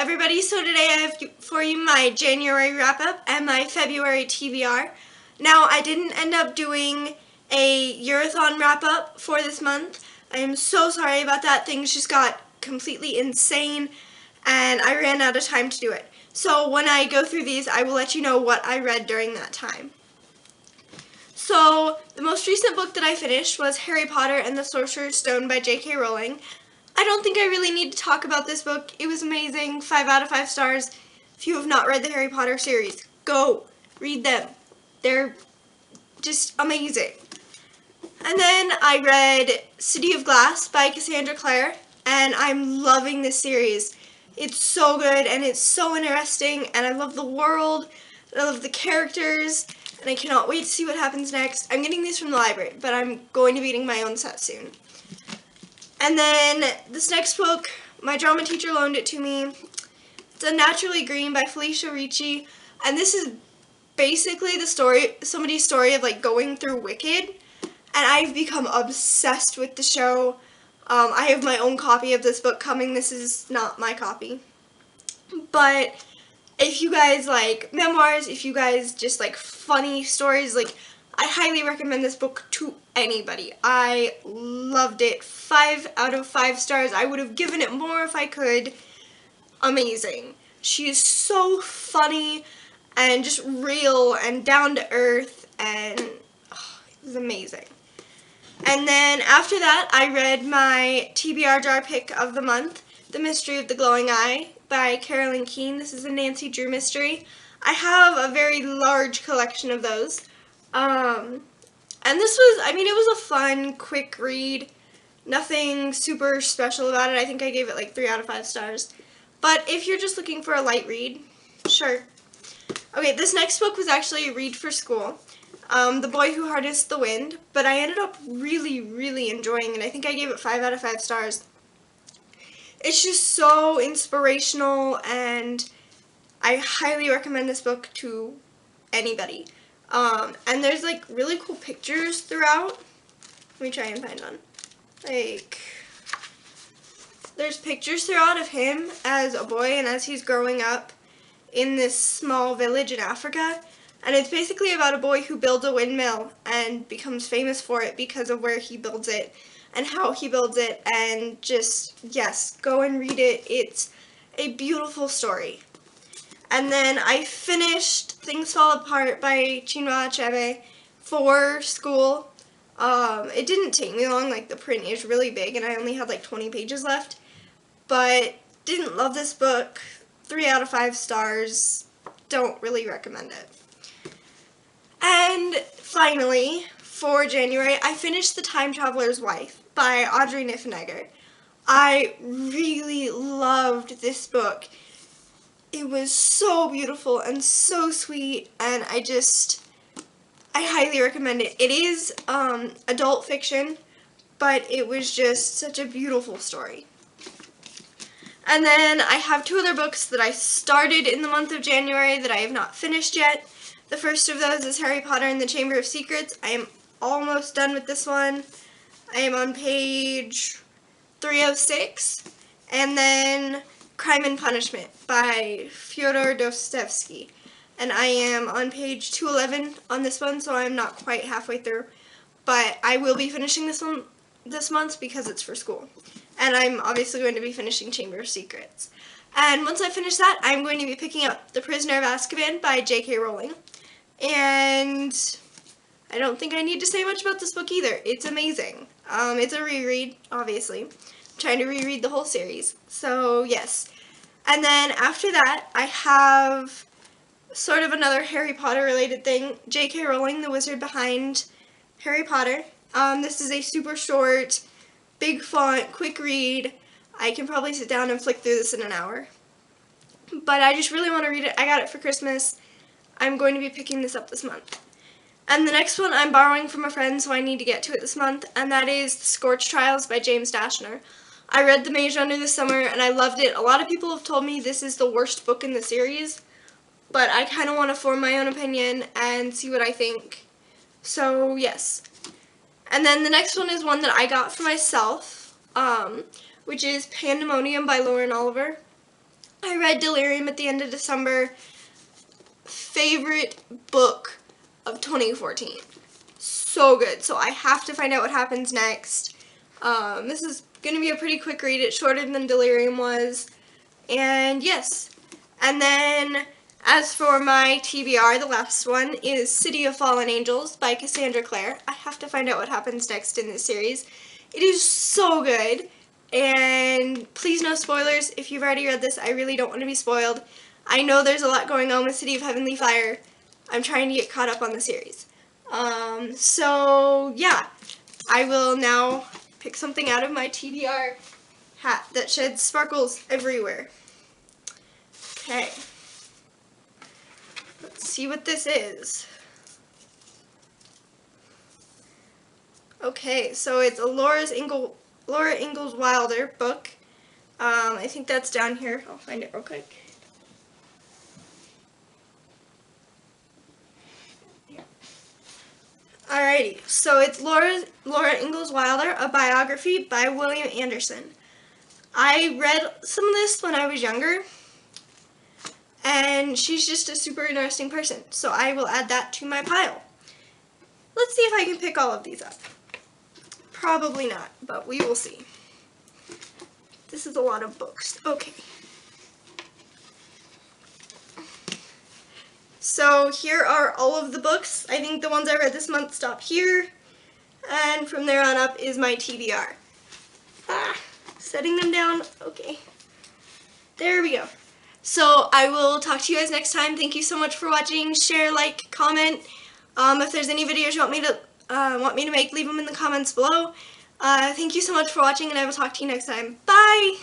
everybody, so today I have for you my January wrap-up and my February TBR. Now, I didn't end up doing a Yearathon wrap-up for this month. I am so sorry about that. Things just got completely insane and I ran out of time to do it. So when I go through these, I will let you know what I read during that time. So, the most recent book that I finished was Harry Potter and the Sorcerer's Stone by J.K. Rowling. I don't think I really need to talk about this book. It was amazing. 5 out of 5 stars. If you have not read the Harry Potter series, go read them. They're just amazing. And then I read City of Glass by Cassandra Clare, and I'm loving this series. It's so good and it's so interesting, and I love the world, and I love the characters, and I cannot wait to see what happens next. I'm getting these from the library, but I'm going to be getting my own set soon. And then this next book, my drama teacher loaned it to me. It's Unnaturally Green by Felicia Ricci, and this is basically the story, somebody's story of like going through Wicked, and I've become obsessed with the show. I have my own copy of this book coming. This is not my copy. But if you guys like memoirs, if you guys just like funny stories, like I highly recommend this book to anybody. I loved it. 5 out of 5 stars. I would have given it more if I could. Amazing. She is so funny and just real and down to earth, and it was amazing. And then after that, I read my TBR jar pick of the month, The Mystery of the Glowing Eye by Carolyn Keene. This is a Nancy Drew mystery. I have a very large collection of those. And this was, I mean, it was a fun, quick read. Nothing super special about it. I think I gave it like 3 out of 5 stars. But if you're just looking for a light read, sure. Okay, this next book was actually a read for school. The Boy Who Harnessed the Wind, but I ended up really enjoying it. I think I gave it 5 out of 5 stars. It's just so inspirational, and I highly recommend this book to anybody. And there's like really cool pictures throughout. Let me try and find one. Like, there's pictures throughout of him as a boy and as he's growing up in this small village in Africa. And it's basically about a boy who builds a windmill and becomes famous for it because of where he builds it and how he builds it. And just, yes, go and read it. It's a beautiful story. And then I finished Things Fall Apart by Chinua Achebe for school. It didn't take me long, like the print is really big and I only had like 20 pages left. But didn't love this book. 3 out of 5 stars. Don't really recommend it. And finally, for January, I finished The Time Traveler's Wife by Audrey Niffenegger. I really loved this book. It was so beautiful and so sweet, and I highly recommend it. It is adult fiction, but it was just such a beautiful story. And then I have 2 other books that I started in the month of January that I have not finished yet. The first of those is Harry Potter and the Chamber of Secrets. I am almost done with this one. I am on page 306. And then Crime and Punishment by Fyodor Dostoevsky. And I am on page 211 on this one, so I'm not quite halfway through. But I will be finishing this one this month because it's for school. And I'm obviously going to be finishing Chamber of Secrets. And once I finish that, I'm going to be picking up The Prisoner of Azkaban by J.K. Rowling. And I don't think I need to say much about this book either. It's amazing. It's a reread, obviously. I'm trying to reread the whole series. So, yes. And then after that, I have sort of another Harry Potter related thing. J.K. Rowling, the wizard behind Harry Potter. This is a super short, big font, quick read. I can probably sit down and flick through this in an hour. But I just really want to read it. I got it for Christmas. I'm going to be picking this up this month. And the next one I'm borrowing from a friend, so I need to get to it this month, and that is The Scorch Trials by James Dashner. I read The Mage Runner this summer, and I loved it. A lot of people have told me this is the worst book in the series, but I kind of want to form my own opinion and see what I think. So, yes. And then the next one is one that I got for myself, which is Pandemonium by Lauren Oliver. I read Delirium at the end of December. Favorite book of 2014. So good. So I have to find out what happens next. This is going to be a pretty quick read. It's shorter than Delirium was. And yes. And then as for my TBR, the last one is City of Fallen Angels by Cassandra Clare. I have to find out what happens next in this series. It is so good. And please no spoilers. If you've already read this, I really don't want to be spoiled. I know there's a lot going on with City of Heavenly Fire. I'm trying to get caught up on the series. So yeah, I will now pick something out of my TBR hat that sheds sparkles everywhere. Okay. Let's see what this is. Okay, so it's a Laura Ingalls Wilder book. I think that's down here. I'll find it real quick. Alrighty, so it's Laura Ingalls Wilder, a biography by William Anderson. I read some of this when I was younger, and she's just a super interesting person, so I will add that to my pile. Let's see if I can pick all of these up. Probably not, but we will see. This is a lot of books. Okay. So here are all of the books. I think the ones I read this month stop here, and from there on up is my TBR. Setting them down. Okay. There we go. So I will talk to you guys next time. Thank you so much for watching. Share, like, comment. If there's any videos you want me to make, leave them in the comments below. Thank you so much for watching, and I will talk to you next time. Bye!